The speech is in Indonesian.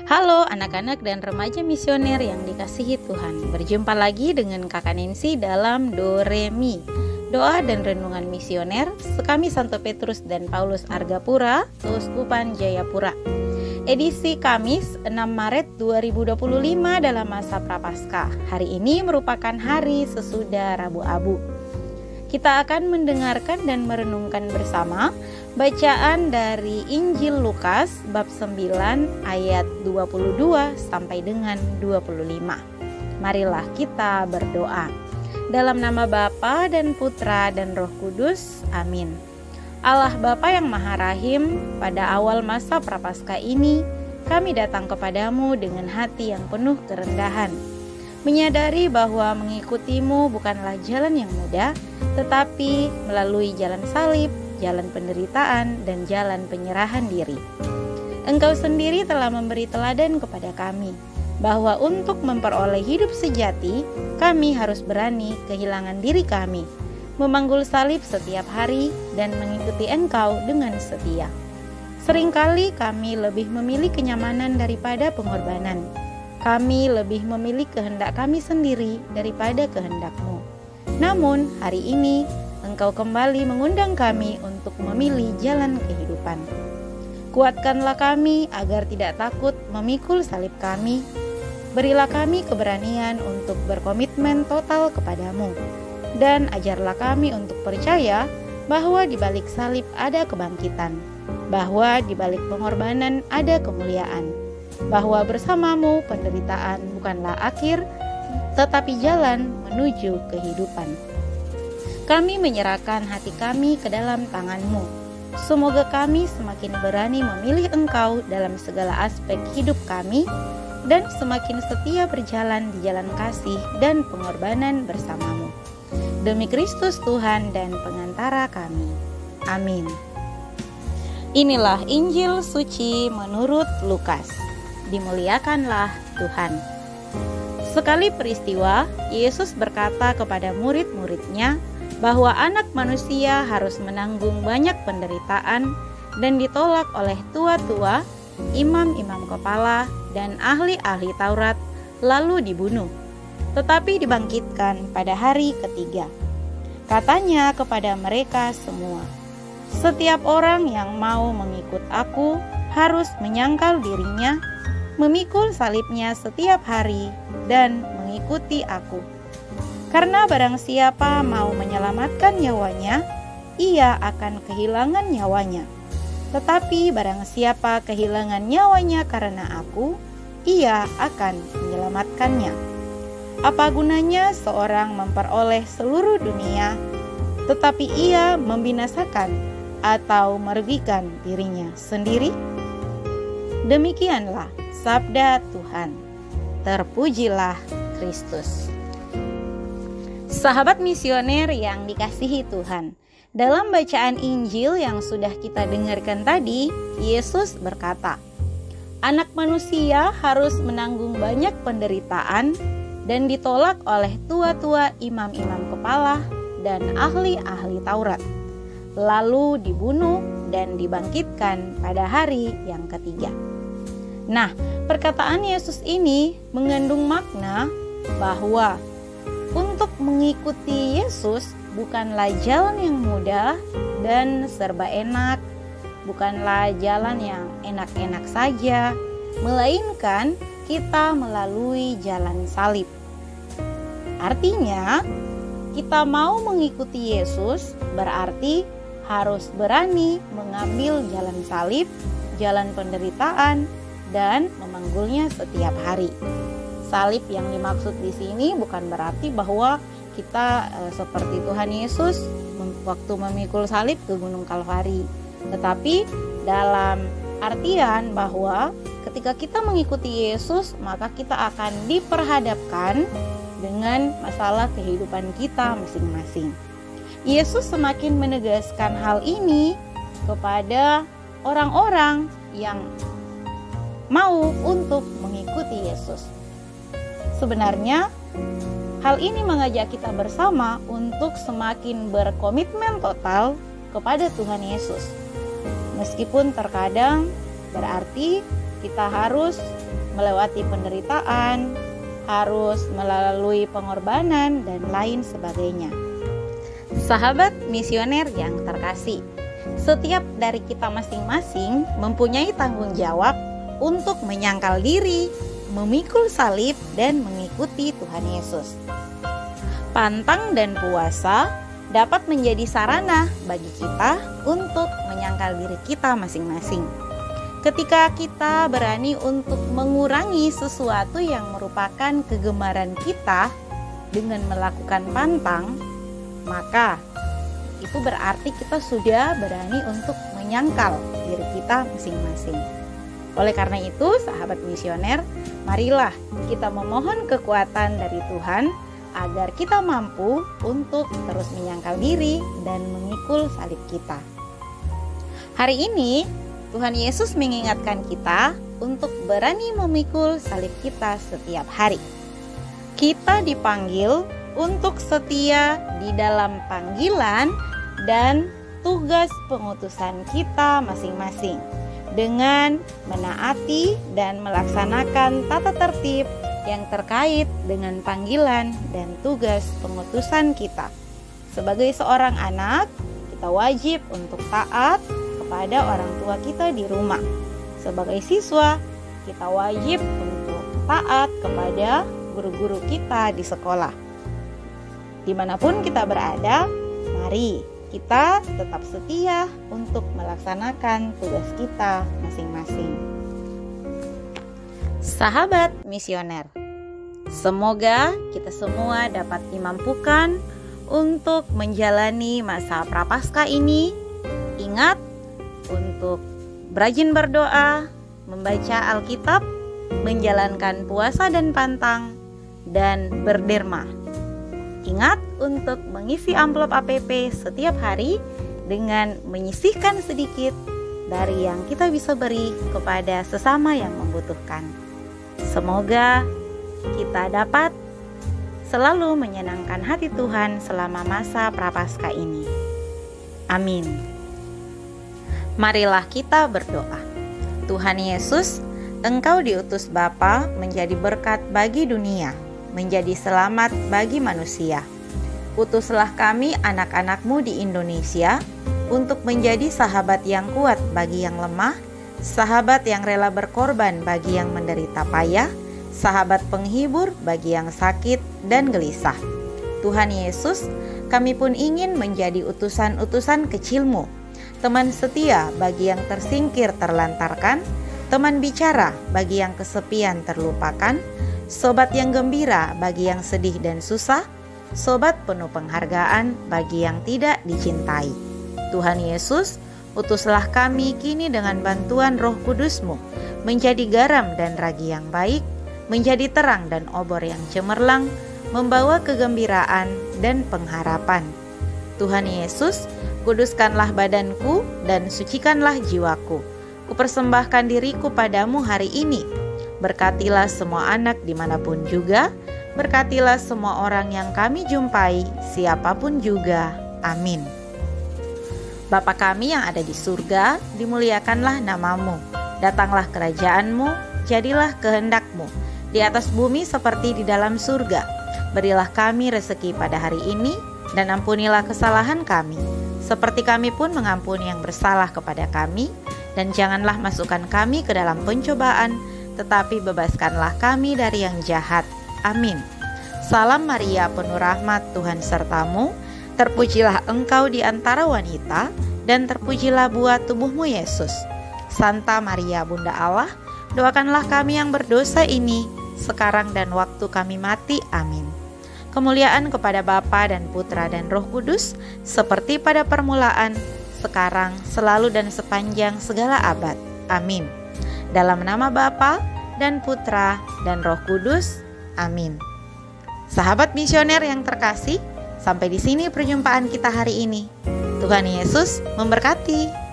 Halo anak-anak dan remaja misioner yang dikasihi Tuhan. Berjumpa lagi dengan Kakak Nancy dalam Do Re Mi, doa dan renungan misioner sekami Santo Petrus dan Paulus Argapura, Keuskupan Jayapura. Edisi Kamis 6 Maret 2025 dalam masa Prapaskah. Hari ini merupakan hari sesudah Rabu Abu. Kita akan mendengarkan dan merenungkan bersama bacaan dari Injil Lukas bab 9 ayat 22 sampai dengan 25. Marilah kita berdoa. Dalam nama Bapa dan Putra dan Roh Kudus. Amin. Allah Bapa yang Maha Rahim, pada awal masa Prapaskah ini kami datang kepadamu dengan hati yang penuh kerendahan, menyadari bahwa mengikutimu bukanlah jalan yang mudah, tetapi melalui jalan salib, jalan penderitaan, dan jalan penyerahan diri. Engkau sendiri telah memberi teladan kepada kami, bahwa untuk memperoleh hidup sejati, kami harus berani kehilangan diri kami, memanggul salib setiap hari, dan mengikuti Engkau dengan setia. Seringkali kami lebih memilih kenyamanan daripada pengorbanan. Kami lebih memilih kehendak kami sendiri daripada kehendak-Mu. Namun hari ini Engkau kembali mengundang kami untuk memilih jalan kehidupan. Kuatkanlah kami agar tidak takut memikul salib kami. Berilah kami keberanian untuk berkomitmen total kepadamu. Dan ajarlah kami untuk percaya bahwa di balik salib ada kebangkitan, bahwa di balik pengorbanan ada kemuliaan, bahwa bersamamu penderitaan bukanlah akhir, tetapi jalan menuju kehidupan. Kami menyerahkan hati kami ke dalam tangan-Mu. Semoga kami semakin berani memilih Engkau dalam segala aspek hidup kami, dan semakin setia berjalan di jalan kasih dan pengorbanan bersama-Mu. Demi Kristus Tuhan dan pengantara kami. Amin. Inilah Injil suci menurut Lukas. Dimuliakanlah Tuhan. Sekali peristiwa, Yesus berkata kepada murid-muridnya bahwa anak manusia harus menanggung banyak penderitaan dan ditolak oleh tua-tua, imam-imam kepala, dan ahli-ahli Taurat, lalu dibunuh, tetapi dibangkitkan pada hari ketiga. Katanya kepada mereka semua, "Setiap orang yang mau mengikut aku harus menyangkal dirinya, memikul salibnya setiap hari, dan mengikuti aku. Karena barang siapa mau menyelamatkan nyawanya, ia akan kehilangan nyawanya. Tetapi barang siapa kehilangan nyawanya karena aku, ia akan menyelamatkannya. Apa gunanya seorang memperoleh seluruh dunia, tetapi ia membinasakan atau merugikan dirinya sendiri?" Demikianlah sabda Tuhan. Terpujilah Kristus. Sahabat misioner yang dikasihi Tuhan, dalam bacaan Injil yang sudah kita dengarkan tadi, Yesus berkata, anak manusia harus menanggung banyak penderitaan dan ditolak oleh tua-tua imam-imam kepala dan ahli-ahli Taurat, lalu dibunuh dan dibangkitkan pada hari yang ketiga. Nah, perkataan Yesus ini mengandung makna bahwa untuk mengikuti Yesus bukanlah jalan yang mudah dan serba enak, bukanlah jalan yang enak-enak saja, melainkan kita melalui jalan salib. Artinya, kita mau mengikuti Yesus berarti harus berani mengambil jalan salib, jalan penderitaan, dan memanggulnya setiap hari. Salib yang dimaksud di sini bukan berarti bahwa kita seperti Tuhan Yesus waktu memikul salib ke Gunung Kalvari, tetapi dalam artian bahwa ketika kita mengikuti Yesus, maka kita akan diperhadapkan dengan masalah kehidupan kita masing-masing. Yesus semakin menegaskan hal ini kepada orang-orang yang mau untuk mengikuti Yesus. Sebenarnya hal ini mengajak kita bersama untuk semakin berkomitmen total kepada Tuhan Yesus. Meskipun terkadang berarti kita harus melewati penderitaan, harus melalui pengorbanan, dan lain sebagainya. Sahabat misioner yang terkasih, setiap dari kita masing-masing mempunyai tanggung jawab untuk menyangkal diri, memikul salib, dan mengikuti Tuhan Yesus. Pantang dan puasa dapat menjadi sarana bagi kita untuk menyangkal diri kita masing-masing. Ketika kita berani untuk mengurangi sesuatu yang merupakan kegemaran kita dengan melakukan pantang, maka itu berarti kita sudah berani untuk menyangkal diri kita masing-masing. Oleh karena itu, sahabat misioner, marilah kita memohon kekuatan dari Tuhan agar kita mampu untuk terus menyangkal diri dan memikul salib kita. Hari ini, Tuhan Yesus mengingatkan kita untuk berani memikul salib kita setiap hari. Kita dipanggil untuk setia di dalam panggilan dan tugas pengutusan kita masing-masing dengan menaati dan melaksanakan tata tertib yang terkait dengan panggilan dan tugas pengutusan kita. Sebagai seorang anak, kita wajib untuk taat kepada orang tua kita di rumah. Sebagai siswa, kita wajib untuk taat kepada guru-guru kita di sekolah. Dimanapun kita berada, mari kita tetap setia untuk melaksanakan tugas kita masing-masing. Sahabat misioner, semoga kita semua dapat dimampukan untuk menjalani masa Prapaskah ini. Ingat untuk rajin berdoa, membaca Alkitab, menjalankan puasa dan pantang, dan berderma. Ingat untuk mengisi amplop APP setiap hari dengan menyisihkan sedikit dari yang kita bisa beri kepada sesama yang membutuhkan. Semoga kita dapat selalu menyenangkan hati Tuhan selama masa Prapaskah ini. Amin. Marilah kita berdoa. Tuhan Yesus, Engkau diutus Bapa menjadi berkat bagi dunia, menjadi selamat bagi manusia. Utuslah kami anak-anak-Mu di Indonesia untuk menjadi sahabat yang kuat bagi yang lemah, sahabat yang rela berkorban bagi yang menderita payah, sahabat penghibur bagi yang sakit dan gelisah. Tuhan Yesus, kami pun ingin menjadi utusan-utusan kecil-Mu, teman setia bagi yang tersingkir terlantarkan, teman bicara bagi yang kesepian terlupakan, sobat yang gembira bagi yang sedih dan susah, sobat penuh penghargaan bagi yang tidak dicintai. Tuhan Yesus, utuslah kami kini dengan bantuan Roh Kudus-Mu, menjadi garam dan ragi yang baik, menjadi terang dan obor yang cemerlang, membawa kegembiraan dan pengharapan. Tuhan Yesus, kuduskanlah badanku dan sucikanlah jiwaku. Kupersembahkan diriku padamu hari ini. Berkatilah semua anak dimanapun juga, berkatilah semua orang yang kami jumpai, siapapun juga. Amin. Bapa kami yang ada di surga, dimuliakanlah namamu. Datanglah kerajaan-Mu, jadilah kehendak-Mu, di atas bumi seperti di dalam surga. Berilah kami rezeki pada hari ini, dan ampunilah kesalahan kami, seperti kami pun mengampuni yang bersalah kepada kami. Dan janganlah masukkan kami ke dalam pencobaan, tetapi bebaskanlah kami dari yang jahat. Amin. Salam Maria, penuh rahmat, Tuhan sertamu. Terpujilah engkau di antara wanita, dan terpujilah buah tubuhmu Yesus. Santa Maria, Bunda Allah, doakanlah kami yang berdosa ini, sekarang dan waktu kami mati. Amin. Kemuliaan kepada Bapa dan Putra dan Roh Kudus, seperti pada permulaan, sekarang, selalu dan sepanjang segala abad. Amin. Dalam nama Bapa dan Putra dan Roh Kudus. Amin. Sahabat misioner yang terkasih, sampai di sini perjumpaan kita hari ini. Tuhan Yesus memberkati.